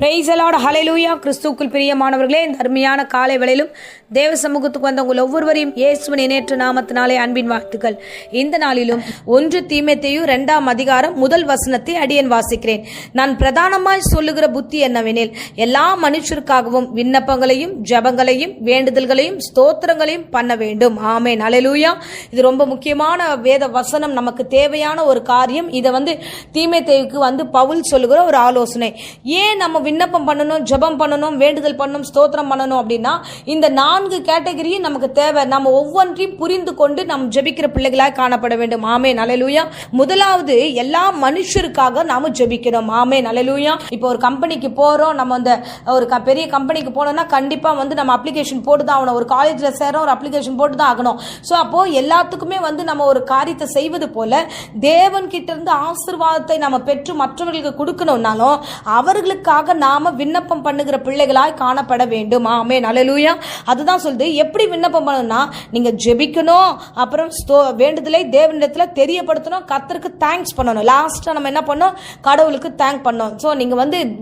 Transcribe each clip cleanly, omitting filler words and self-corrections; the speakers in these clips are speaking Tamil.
பிரைஸ் தி லார்ட், ஹல்லேலூயா. கிறிஸ்துவுக்குள் பிரியமானவர்களே, இந்த அருமையான காலை வேளையிலும் தேவ சமூகத்துக்கு வந்த உங்கள் ஒவ்வொருவரையும் இயேசுவின் இணையற்ற நாமத்தினாலே அன்பின் வாழ்த்துக்கள். இந்த நாளிலும் 1 தீமோத்தேயு 2 அடியேன் வாசிக்கிறேன். நான் பிரதானமாய் சொல்லுகிற புத்தி என்னவெனில், எல்லா மனுஷருக்காகவும் விண்ணப்பங்களையும் ஜெபங்களையும் வேண்டுதல்களையும் ஸ்தோத்திரங்களையும் பண்ண வேண்டும். ஆமென், ஹல்லேலூயா. இது ரொம்ப முக்கியமான வேத வசனம், நமக்கு தேவையான ஒரு காரியம். இதை தீமோத்தேயுக்கு பவுல் சொல்லுகிற ஒரு ஆலோசனை. ஏன் நம்ம விண்ணப்பம் பண்ணணும், ஜெபம் பண்ணணும், வேண்டுதல் பண்ணணும், ஸ்தோத்திரம் பண்ணணும் அப்படின்னா, இந்த 4 கேட்டகரியும் நமக்கு தேவை. நம்ம ஒவ்வொன்றையும் புரிந்து கொண்டு நாம் ஜெபிக்கிற பிள்ளைகளாய் காணப்பட வேண்டும். ஆமென், ஹல்லேலூயா. முதலாவது, எல்லா மனுஷருக்காக நாம ஜெபிக்கணும். ஆமென், ஹல்லேலூயா. இப்போ ஒரு கம்பெனிக்கு போறோம், நம்ம அந்த ஒரு பெரிய கம்பெனிக்கு போனோம்னா கண்டிப்பா நம்ம அப்ளிகேஷன் போட்டு தான் ஆகணும். ஒரு காலேஜ்ல சேரோம், ஒரு அப்ளிகேஷன் போட்டு தான் ஆகணும். ஸோ அப்போ எல்லாத்துக்குமே நம்ம ஒரு காரியத்தை செய்வது போல தேவன் கிட்ட இருந்து ஆசீர்வாதத்தை நம்ம பெற்று மற்றவர்களுக்கு கொடுக்கணும்னாலும் அவர்களுக்காக நாம விண்ணப்பம் பண்ணுகிற பிள்ளைகளாய் காணப்பட வேண்டும். ஆமென், ஹல்லேலூயா. அதுதான் சொல்லுது. எப்படி விண்ணப்பம் பண்ணணும்னா, நீங்க ஜெபிக்கணும், அப்புறம் வேண்டுதலை தேவனிடத்துல தெரியப்படுத்தணும், கர்த்தருக்கு தேங்க்ஸ் பண்ணணும். லாஸ்டா நம்ம என்ன பண்ணோம், கடவுளுக்கு தேங்க் பண்ணோம். ஸோ நீங்க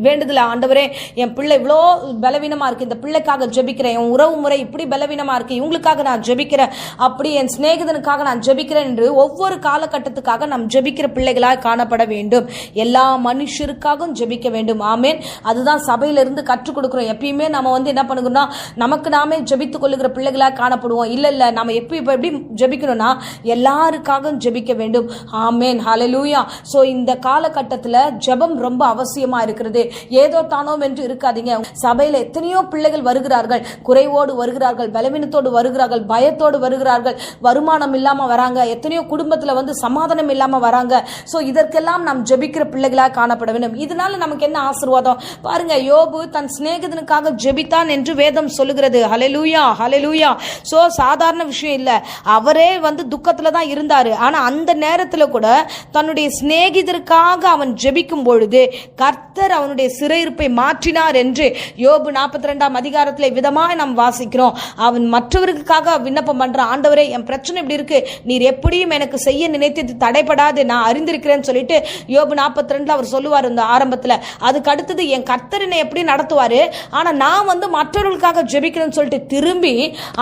வேண்டுதல, ஆண்டவரே என் பிள்ளை இவ்வளோ பலவீனமா இருக்கு, இந்த பிள்ளைக்காக ஜெபிக்கிறேன், என் உறவு முறை இப்படி பலவீனமா இருக்கு, இவங்களுக்காக நான் ஜெபிக்கிறேன், அப்படி என் சிநேகிதனுக்காக நான் ஜெபிக்கிறேன் என்று ஒவ்வொரு காலகட்டத்துக்காக நாம் ஜெபிக்கிற பிள்ளைகளாய் காணப்பட வேண்டும். எல்லா மனுஷருக்காகவும் ஜெபிக்க வேண்டும். ஆமென். அதுதான் சபையில இருந்து கற்றுக் கொடுக்கிறோம். எப்பயுமே நம்ம என்ன பண்ணுகிறோம்னா, நமக்கு நாமே ஜெபித்துக் கொள்ளுகிற பிள்ளைகளாக காணப்படுவோம். இல்ல நம்ம எப்படி ஜெபிக்கணும்னா, எல்லாருக்காகவும் ஜெபிக்க வேண்டும். ஆமென், ஹல்லேலூயா. சோ இந்த காலகட்டத்தில் ஜெபம் ரொம்ப அவசியமா இருக்கிறது. ஏதோ தானோ என்று இருக்காதீங்க. சபையில எத்தனையோ பிள்ளைகள் வருகிறார்கள், குறைவோடு வருகிறார்கள், பலவீனத்தோடு வருகிறார்கள், பயத்தோடு வருகிறார்கள், வருமானம் இல்லாம வராங்க, எத்தனையோ குடும்பத்துல சமாதானம் இல்லாம வராங்க. சோ இதற்கெல்லாம் நாம் ஜெபிக்கிற பிள்ளைகளாக காணப்பட வேண்டும். இதனால நமக்கு என்ன ஆசீர்வாதம் பாருங்க. யோபு தன் சிநேகிதனுக்காக ஜெபித்தான் என்று வேதம் சொல்லுகிறது. ஹல்லேலூயா, ஹல்லேலூயா. சோ சாதாரண விஷயம் இல்ல. அவரே துக்கத்துல தான் இருந்தாரு. ஆனா அந்த நேரத்துல கூட தன்னுடைய சிநேகிதருக்காக அவன் ஜெபிக்கும் பொழுது கர்த்தர் அவனுடைய சிறையிருப்பை மாற்றினார் என்று யோபு 42 விதமாய் நாம் வாசிக்கிறோம். அவன் மற்றவருக்காக விண்ணப்பம் பண்றான். ஆண்டவரே, என் பிரச்சனை இப்படி இருக்கு, நீர் எப்படியும் எனக்கு செய்ய நினைத்தது தடைபடாது, நான் அறிந்திருக்கிறேன்னு சொல்லிட்டு யோபு 42 அவர் சொல்லுவார் இந்த ஆரம்பத்துல. அதுக்கு அடுத்தது, என் கர்த்தர் என்னை எப்படி நடத்துவாரு, ஆனா நான் மற்றவர்களுக்காக ஜெபிக்கிறேன்னு சொல்லிட்டு திரும்பி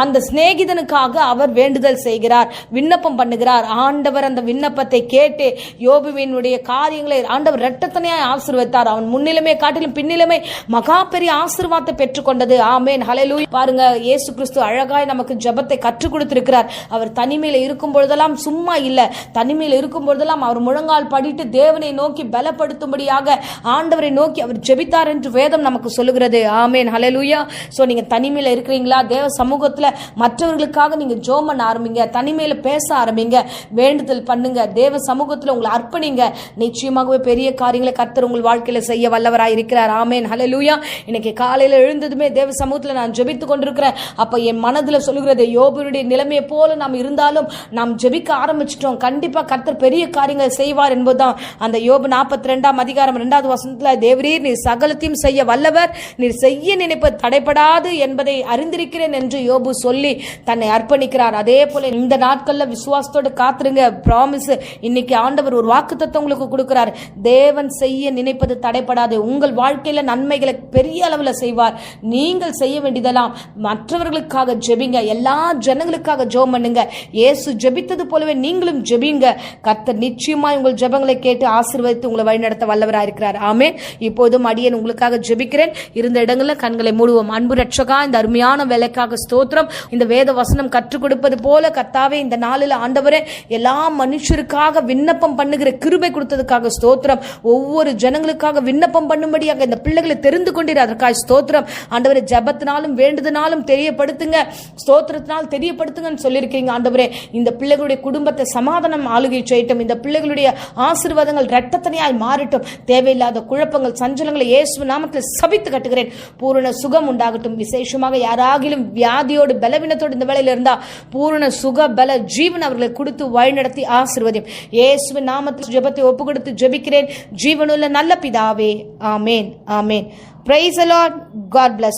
அந்த சிநேகிதனுக்காக அவர் வேண்டுதல் செய்கிறார், விண்ணப்பம் பண்ணுகிறார். ஆண்டவர் அந்த விண்ணப்பத்தை கேட்டு யோபுவினுடைய காரியங்களை ஆண்டவர் இரட்டத்தனையாய் ஆசீர்வதித்தார். அவன் முன்னிலைமை காட்டிலும் பின்னிலைமை மகா பெரிய ஆசீர்வாதத்தை பெற்றுக்கொண்டது. ஆமென், ஹல்லேலூயா. பாருங்க, இயேசு கிறிஸ்து அழகாய் நமக்கு ஜெபத்தை கற்றுக் கொடுத்திருக்கிறார். அவர் தனிமையில இருக்கும் பொழுதெல்லாம் சும்மா இல்ல, தனிமையில இருக்கும் பொழுதெல்லாம் அவர் முழங்கால் படிட்டு தேவனை நோக்கி பலப்படுத்தும்படியாக ஆண்டவரை நோக்கி அவர் ஜெபித்தார் என்று வேதம் நமக்கு சொல்லுகிறது. ஆமென், ஹல்லேலூயா. சோ நீங்க தனிமையில இருக்கிறீங்களா, தேவ சமூகத்துல மற்றவர்களுக்காக நீங்க ஜெபம் பண்ண ஆரம்பிங்க, தனிமையில பேச ஆரம்பிங்க, வேண்டுதல் பண்ணுங்க, தேவ சமூகத்துல உங்களை அர்ப்பணிங்க. நிச்சயமாகவே பெரிய காரியங்களை கர்த்தர் உங்கள் வாழ்க்கையில செய்ய வல்லவராய் இருக்கிறார். ஆமென், ஹல்லேலூயா. இன்னைக்கு காலையில எழுந்ததுமே தேவ சமூகத்துல நான் ஜெபித்துக் கொண்டிருக்கிறேன். அப்ப என் மனதுல சொல்லுகிறது, யோபுடைய நிலைமையை போல நாம் இருந்தாலும் நாம் ஜெபிக்க ஆரம்பிச்சிட்டோம், கண்டிப்பா கர்த்தர் பெரிய காரியங்களை செய்வார் என்பதுதான் அந்த யோபு 42 தேவரீர் நீர் சகலத்தையும் செய்ய வல்லவர், நீர் செய்ய நினைப்பது தடைபடாது என்பதை அறிந்திருக்கிறேன் என்று யோபு சொல்லி தன்னை அர்ப்பணிக்கிறார். அதே போல இந்த நாட்கள்ல விசுவாசத்தோடு காத்துருங்க. பிராமிஸ், இன்னைக்கு ஆண்டவர் ஒரு வாக்குத்தத்தம் உங்களுக்கு கொடுக்கிறார். தேவன் செய்ய நினைப்பது தடைபடாது. உங்கள் வாழ்க்கையில நன்மைகளை பெரிய அளவுல செய்வார். நீங்கள் செய்ய வேண்டியதெல்லாம் மற்றவர்களுக்காக ஜெபிங்க, எல்லா ஜனங்களுக்காக ஜெபம் பண்ணுங்க. இயேசு ஜெபித்தது போலவே நீங்களும் ஜெபிங்க. கர்த்தர் நிச்சயமாய் உங்கள் ஜெபங்களை கேட்டு ஆசீர்வதித்து உங்களை வழிநடத்த வல்லவராக இருக்கிறார். ஆமென். இப்போதும் அடியேன் உங்களுக்காக ஜெபிக்கிறேன். இருந்த இடங்கள்ல கண்களை மூடுவோம். அன்பு ரட்சகா, இந்த அருமையான வேலைக்காக ஸ்தோத்திரம். இந்த வேத வசனம் கற்றுக் கொடுப்பது போல கர்த்தாவே, இந்த நாளில் ஆண்டவரே எல்லா மனுஷருக்காக விண்ணப்பம் பண்ணுகிற கிருபை கொடுத்ததுக்காக ஸ்தோத்திரம். ஒவ்வொரு ஜனங்களுக்காக விண்ணப்பம் பண்ணும்படியாக இந்த பிள்ளைகளை தெரிந்து கொண்டீர், அதற்காக ஸ்தோத்திரம். ஆண்டவரே, ஜெபத்தினாலும் வேண்டுதனாலும் தெரியப்படுத்துங்க, ஸ்தோத்திரத்தினால் தெரியப்படுத்துங்கன்னு சொல்லியிருக்கீங்க. ஆண்டவரே, இந்த பிள்ளைகளுடைய குடும்பத்தை சமாதானம் ஆளுகை செய்யட்டும். இந்த பிள்ளைகளுடைய ஆசீர்வாதங்கள் இரட்டத்தனையாய் மாறட்டும். தேவையில்லாத குழப்பங்கள், சஞ்சலங்களை இயேசு நாமத்தில் சபித்து கட்டுகிறேன். பூரண சுகம் உண்டாகட்டும். விசேஷமாக யாராகிலும் வியாதியோடு பலவீனத்தோடு இந்த வேளையில இருந்தா பூரண சுக பல ஜீவன் அவர்களை கொடுத்து வழிநடத்தி ஆசீர்வதியும். இயேசுவின் நாமத்தில் ஜெபத்தை ஒப்பு கொடுத்து ஜெபிக்கிறேன், ஜீவனுள்ள நல்ல பிதாவே. ஆமேன், ஆமேன். Praise the Lord. God plus.